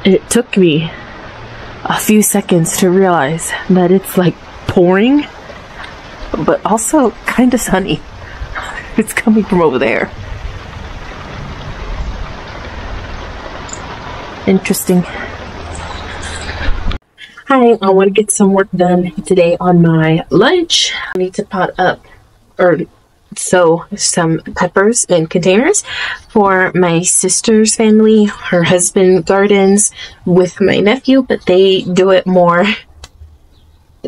It took me a few seconds to realize that it's like pouring, but also kind of sunny. It's coming from over there. Interesting. Hi, I want to get some work done today on my lunch. I need to pot up or sow some peppers in containers for my sister's family. Her husband gardens with my nephew, but they do it more.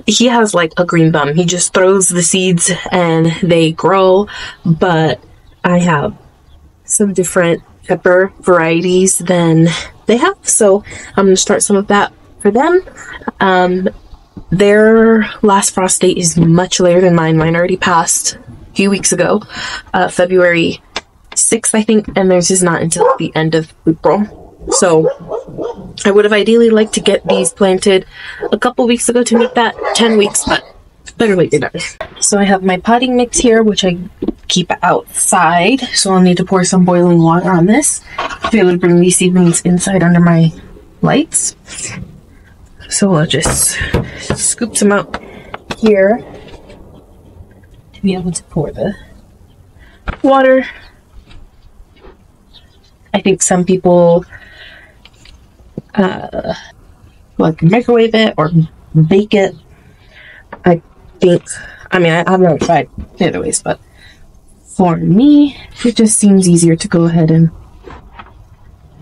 He has like a green thumb. He just throws the seeds and they grow, but I have some different pepper varieties than they have, so I'm going to start some of that for them. Their last frost date is much later than mine. Mine already passed a few weeks ago, February 6th, I think, and theirs is not until the end of April. So I would have ideally liked to get these planted a couple weeks ago to make that 10 weeks, but better late than never. So I have my potting mix here, which I keep outside, so I'll need to pour some boiling water on this to be able to bring these seedlings inside under my lights. So I'll just scoop some out here to be able to pour the water. I think some people like microwave it or bake it. I mean, I've never tried the other ways, but for me, it just seems easier to go ahead and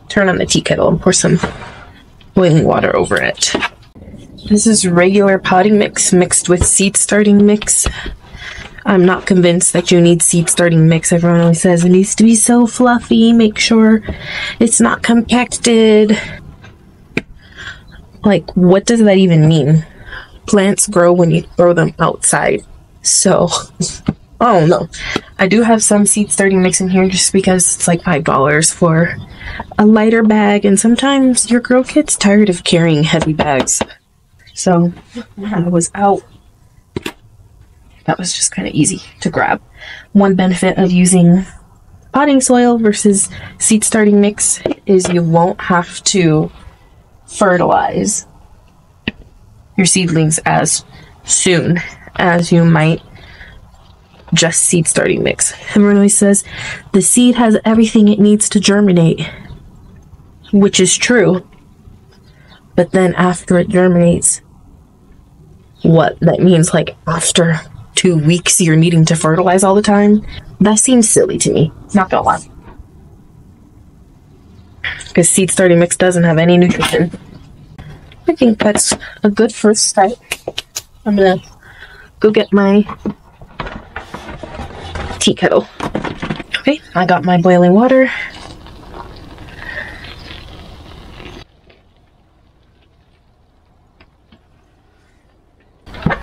turn on the tea kettle and pour some boiling water over it. This is regular potting mix mixed with seed starting mix. I'm not convinced that you need seed starting mix. Everyone always says it needs to be so fluffy. Make sure it's not compacted. Like, what does that even mean? Plants grow when you throw them outside. So, I don't know. I do have some seed starting mix in here just because it's like $5 for a lighter bag, and sometimes your girl gets tired of carrying heavy bags. So when I was out, that was just kind of easy to grab. One benefit of using potting soil versus seed starting mix is you won't have to fertilize your seedlings as soon as you might just seed starting mix. Everyone always says the seed has everything it needs to germinate, which is true. But then after it germinates, what that means, like after 2 weeks you're needing to fertilize all the time? That seems silly to me, not gonna lie. Because seed starting mix doesn't have any nutrition. I think that's a good first start. I'm gonna go get my tea kettle. Okay, I got my boiling water.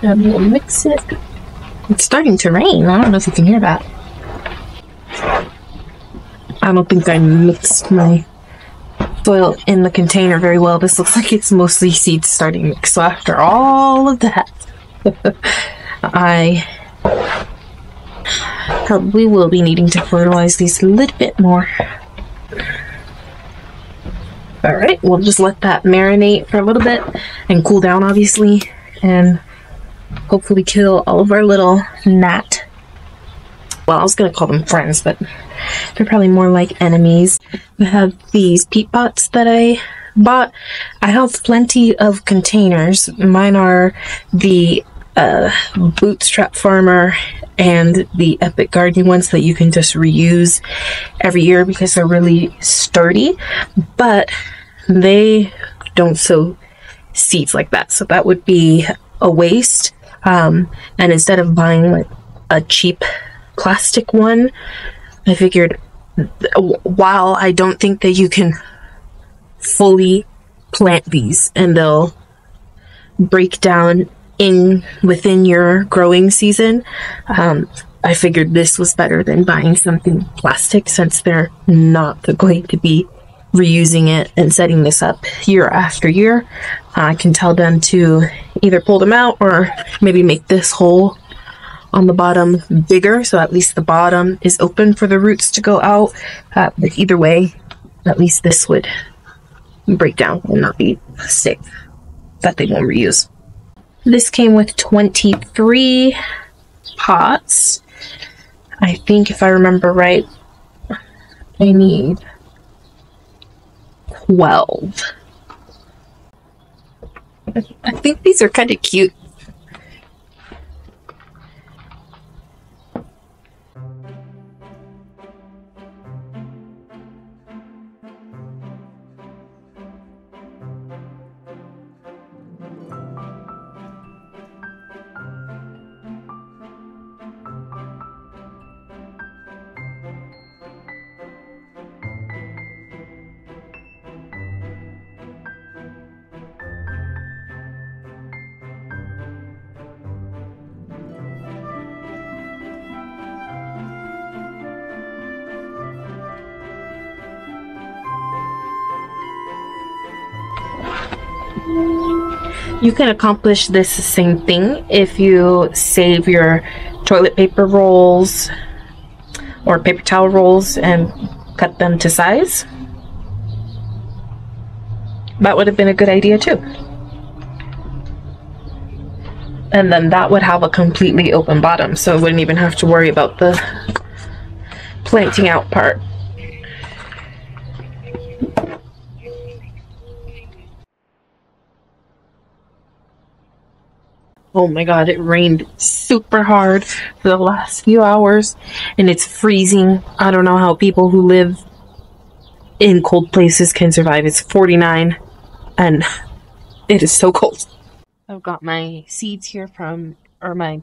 And we'll mix it. It's starting to rain. I don't know if you can hear that. I don't think I mixed my soil in the container very well. This looks like it's mostly seed starting mix. So after all of that, I probably will be needing to fertilize these a little bit more. Alright, we'll just let that marinate for a little bit and cool down, obviously, and hopefully kill all of our little gnat. Well, I was going to call them friends, but they're probably more like enemies. I have these peat pots that I bought. I have plenty of containers. Mine are the Bootstrap Farmer and the Epic Gardening ones that you can just reuse every year because they're really sturdy, but they don't sow seeds like that, so that would be a waste. And instead of buying like a cheap plastic one, I figured while I don't think that you can fully plant these and they'll break down within your growing season, I figured this was better than buying something plastic, since they're not going to be reusing it and setting this up year after year. I can tell them to either pull them out or maybe make this hole on the bottom bigger, so at least the bottom is open for the roots to go out. But either way, at least this would break down and not be sick that they won't reuse. This came with 23 pots. I think if I remember right, I need 12. I think these are kind of cute. You can accomplish this same thing if you save your toilet paper rolls or paper towel rolls and cut them to size. That would have been a good idea too. And then that would have a completely open bottom, so I wouldn't even have to worry about the planting out part. Oh my god, it rained super hard for the last few hours and it's freezing. I don't know how people who live in cold places can survive. It's 49 and it is so cold. I've got my seeds here from, or my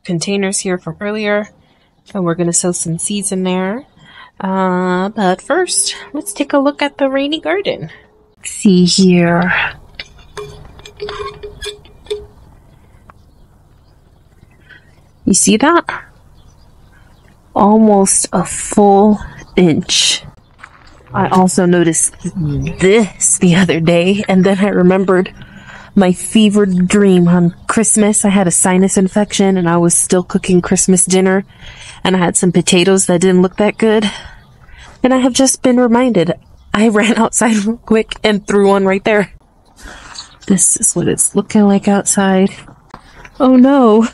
containers here from earlier, and we're going to sow some seeds in there. But first, let's take a look at the rainy garden. Let's see here. You see that? Almost a full inch. I also noticed this the other day, and then I remembered my fevered dream on Christmas. I had a sinus infection and I was still cooking Christmas dinner, and I had some potatoes that didn't look that good. And I have just been reminded. I ran outside real quick and threw one right there. This is what it's looking like outside. Oh no!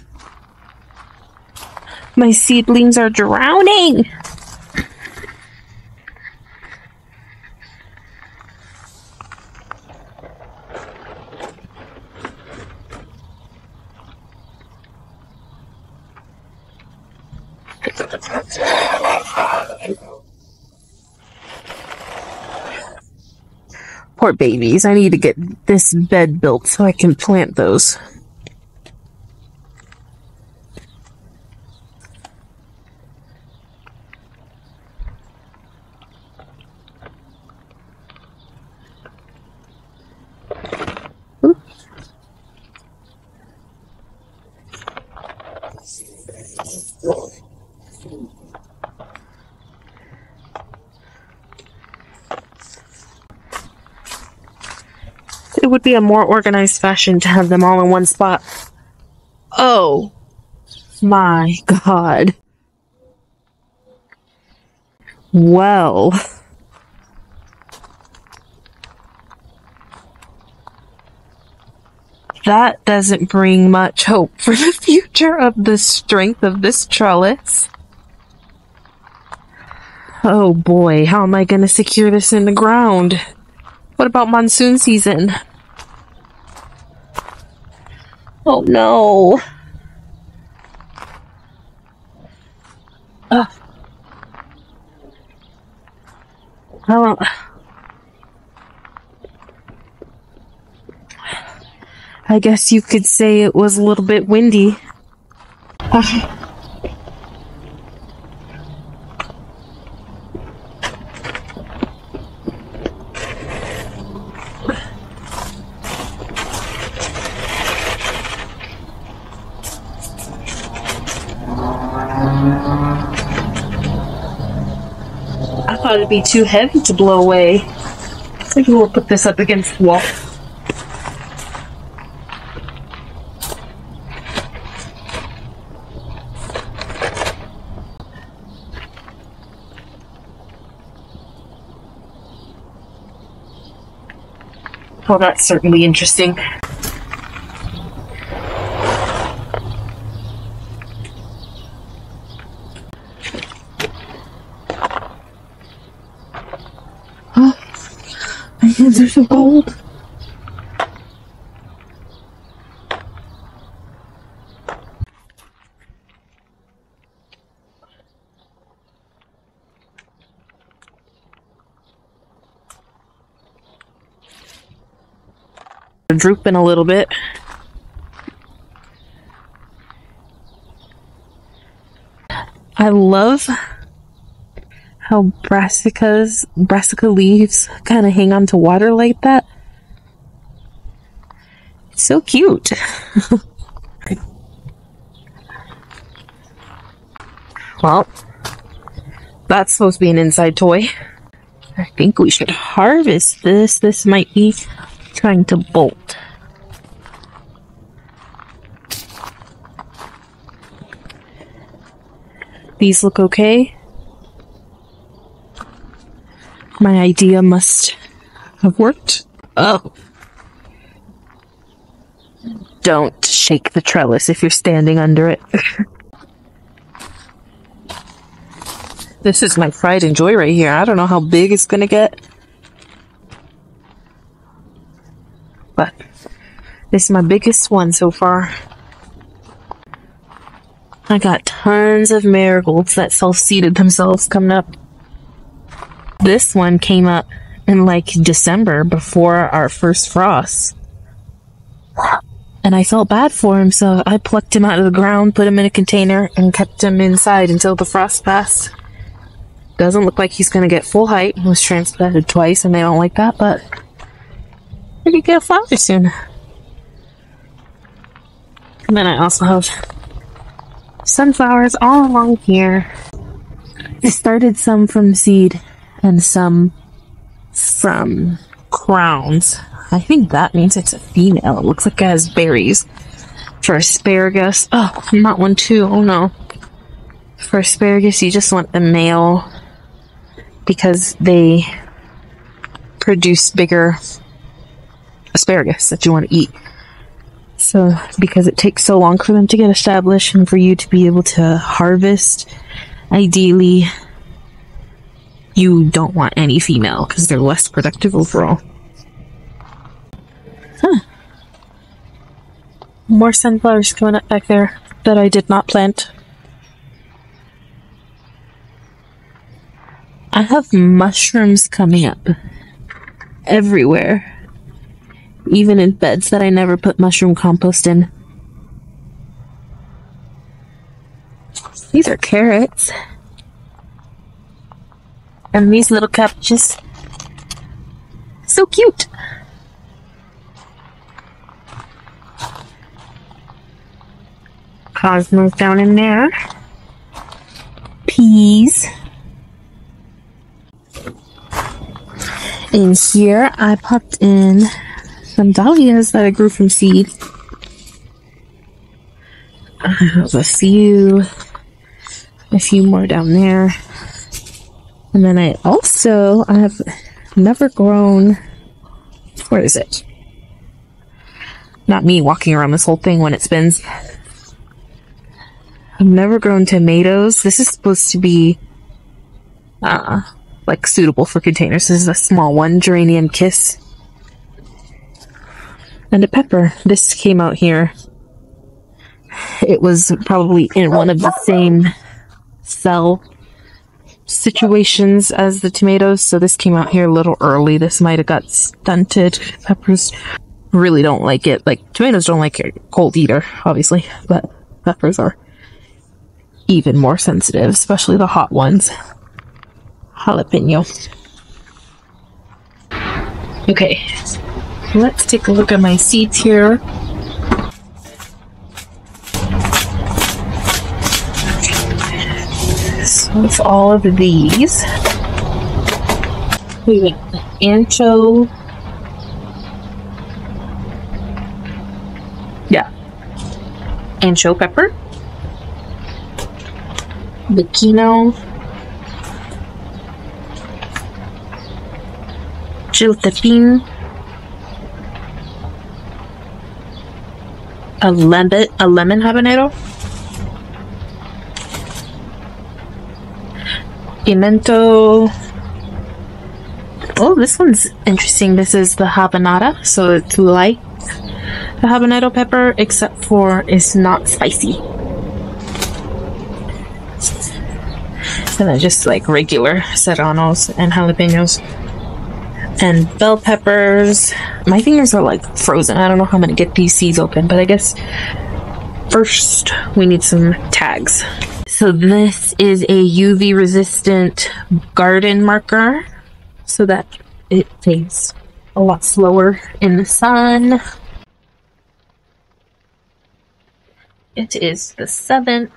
My seedlings are drowning! Poor babies. I need to get this bed built so I can plant those. It would be a more organized fashion to have them all in one spot. Oh my god. Well. That doesn't bring much hope for the future of the strength of this trellis. Oh boy, how am I going to secure this in the ground? What about monsoon season? Oh no. Well, I guess you could say it was a little bit windy. I thought it'd be too heavy to blow away. Maybe we'll put this up against the wall. Well, that's certainly interesting. Oh, my hands are so cold. They're drooping a little bit. I love how brassica leaves kind of hang on to water like that. It's so cute. Well, that's supposed to be an inside toy. I think we should harvest this. This might be trying to bolt. These look okay. My idea must have worked. Oh. Don't shake the trellis if you're standing under it. This is my pride and joy right here. I don't know how big it's gonna get. But this is my biggest one so far. I got tons of marigolds that self-seeded themselves coming up. This one came up in like December before our first frost. And I felt bad for him, so I plucked him out of the ground, put him in a container, and kept him inside until the frost passed. Doesn't look like he's gonna get full height. He was transplanted twice and they don't like that, but we could get a flower soon. And then I also have sunflowers all along here. I started some from seed and some from crowns. I think that means it's a female. It looks like it has berries. For asparagus, oh, not one too. Oh no. For asparagus, you just want the male because they produce bigger asparagus that you want to eat. So, because it takes so long for them to get established and for you to be able to harvest, ideally, you don't want any female because they're less productive overall. Huh. More sunflowers coming up back there that I did not plant. I have mushrooms coming up everywhere. Even in beds that I never put mushroom compost in. These are carrots. And these little cabbages. So cute! Cosmos down in there. Peas. In here, I popped in some dahlias that I grew from seed. I have a few more down there. And then I have never grown, where is it? Not me walking around this whole thing when it spins. I've never grown tomatoes. This is supposed to be like suitable for containers. This is a small one, geranium kiss. And a pepper. This came out here. It was probably in one of the same cell situations as the tomatoes, so this came out here a little early. This might have got stunted. Peppers really don't like it. Like, tomatoes don't like it cold either, obviously, but peppers are even more sensitive, especially the hot ones. Jalapeno. Okay, let's take a look at my seeds here. So with all of these, we got the ancho. Yeah. Ancho pepper. Bacchino. Chiltepin. a lemon habanero. Pimento. Oh, this one's interesting. This is the habanada, so it's like the habanero pepper, except for it's not spicy. And then just like regular serranos and jalapenos. And bell peppers. My fingers are like frozen. I don't know how I'm gonna get these seeds open, but I guess first we need some tags. So this is a UV resistant garden marker so that it fades a lot slower in the sun. It is the 7th.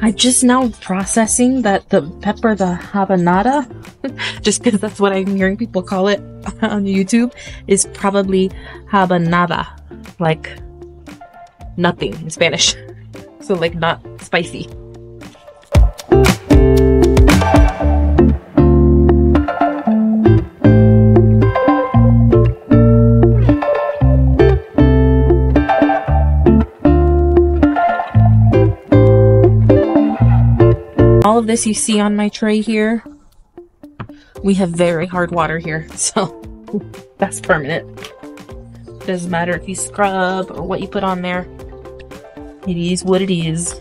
I'm just now processing that the pepper, the habanada, just because that's what I'm hearing people call it on YouTube, is probably habanada, like nothing in Spanish. So like not spicy. All of this you see on my tray here, we have very hard water here, so that's permanent. Doesn't matter if you scrub or what you put on there. It is what it is.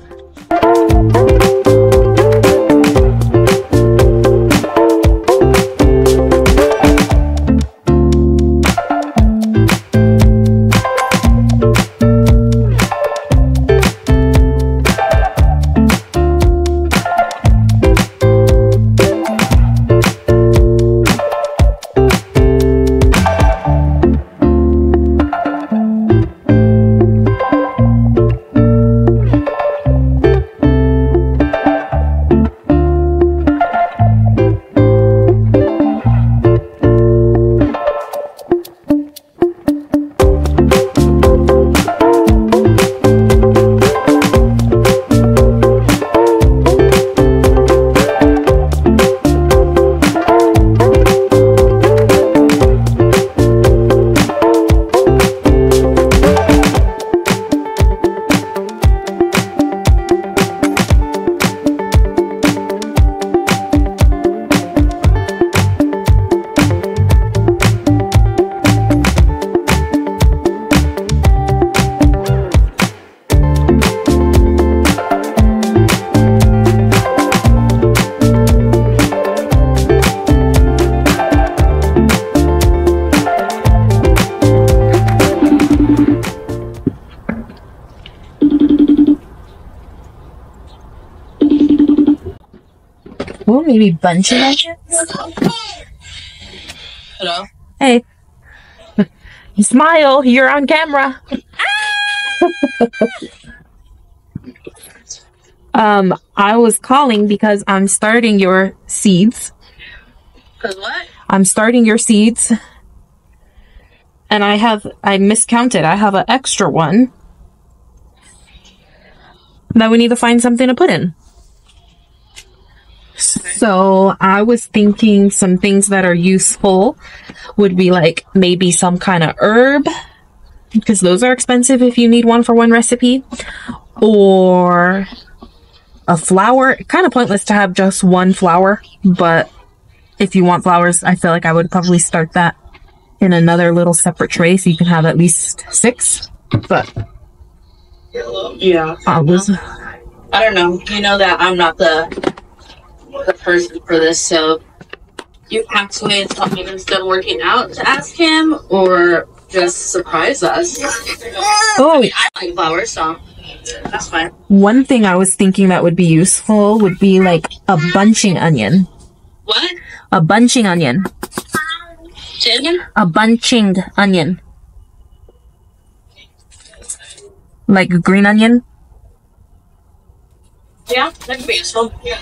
Well, maybe bunch of onions? Hello? Hey. You smile, you're on camera. I was calling because I'm starting your seeds. Cause what? I'm starting your seeds. And I miscounted. I have an extra one. Now we need to find something to put in. So I was thinking some things that are useful would be like maybe some kind of herb, because those are expensive if you need one for one recipe, or a flower. Kind of pointless to have just one flower, but if you want flowers, I feel like I would probably start that in another little separate tray so you can have at least 6. But yeah, I don't know. You know that I'm not the person for this, so you have to wait until I'm done working out to ask him, or just surprise us. Oh, I mean, I like flowers, so that's fine. One thing I was thinking that would be useful would be like a bunching onion. What? A bunching onion. Say it again? A bunching onion. Like a green onion? Yeah, that could be useful. Yeah.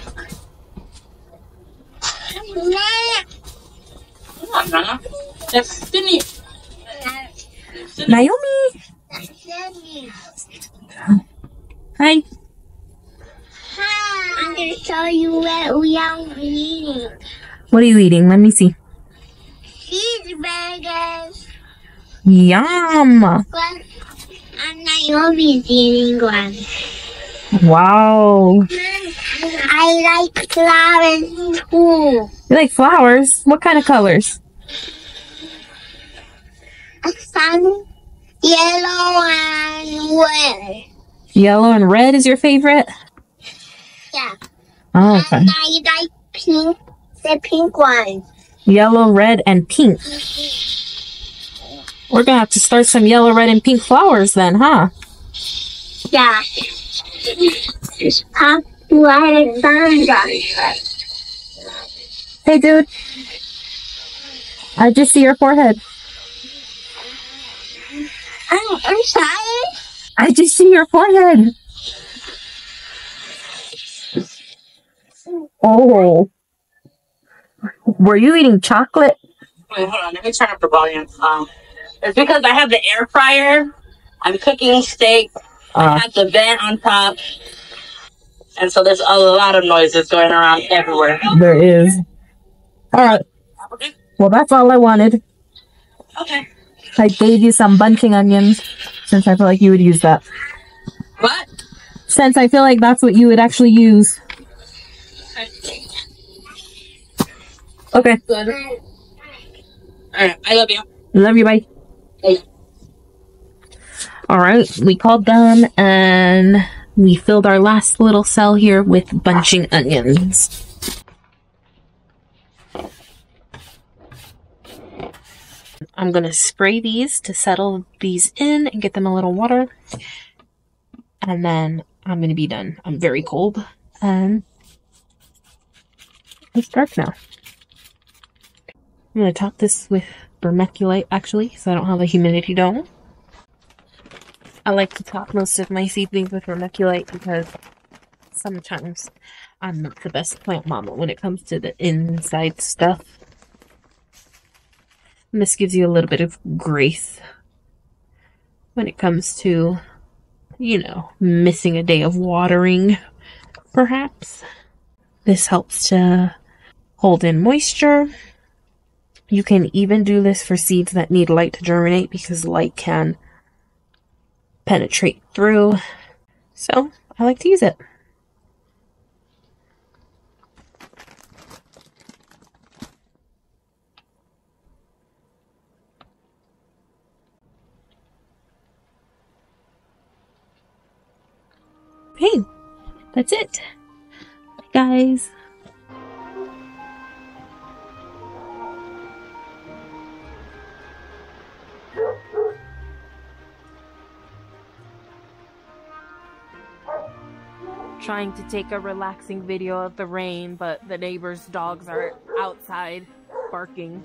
Destiny. Naomi! Hi. I'm gonna show you what we are eating. What are you eating? Let me see. Cheeseburgers. Yum! And Naomi's eating one. Wow. I like flowers too. You like flowers? What kind of colors? Sun, yellow and red. Yellow and red is your favorite? Yeah. Oh, okay. And I like pink, the pink one. Yellow, red, and pink. We're gonna have to start some yellow, red, and pink flowers then, huh? Yeah. You are a Hey, dude. I just see your forehead. I'm sorry. I just see your forehead. Oh. Were you eating chocolate? Wait, hold on. Let me turn up the volume. It's because I have the air fryer. I'm cooking steak. I have the vent on top. And so there's a lot of noises going around everywhere. There is. All right. Okay. Well, that's all I wanted. Okay. I gave you some bunching onions since I feel like you would use that. What? Since I feel like that's what you would actually use. Okay. Good. Alright, I love you. Love you, bye. Bye. Alright, we called them and we filled our last little cell here with bunching onions. I'm going to spray these to settle these in and get them a little water. And then I'm going to be done. I'm very cold. And it's dark now. I'm going to top this with vermiculite, actually, so I don't have a humidity dome. I like to top most of my seedlings with vermiculite because sometimes I'm not the best plant mama when it comes to the inside stuff. And this gives you a little bit of grace when it comes to, you know, missing a day of watering, perhaps. This helps to hold in moisture. You can even do this for seeds that need light to germinate because light can penetrate through. So, I like to use it. Hey, that's it. Bye, guys. Trying to take a relaxing video of the rain, but the neighbor's dogs are outside barking.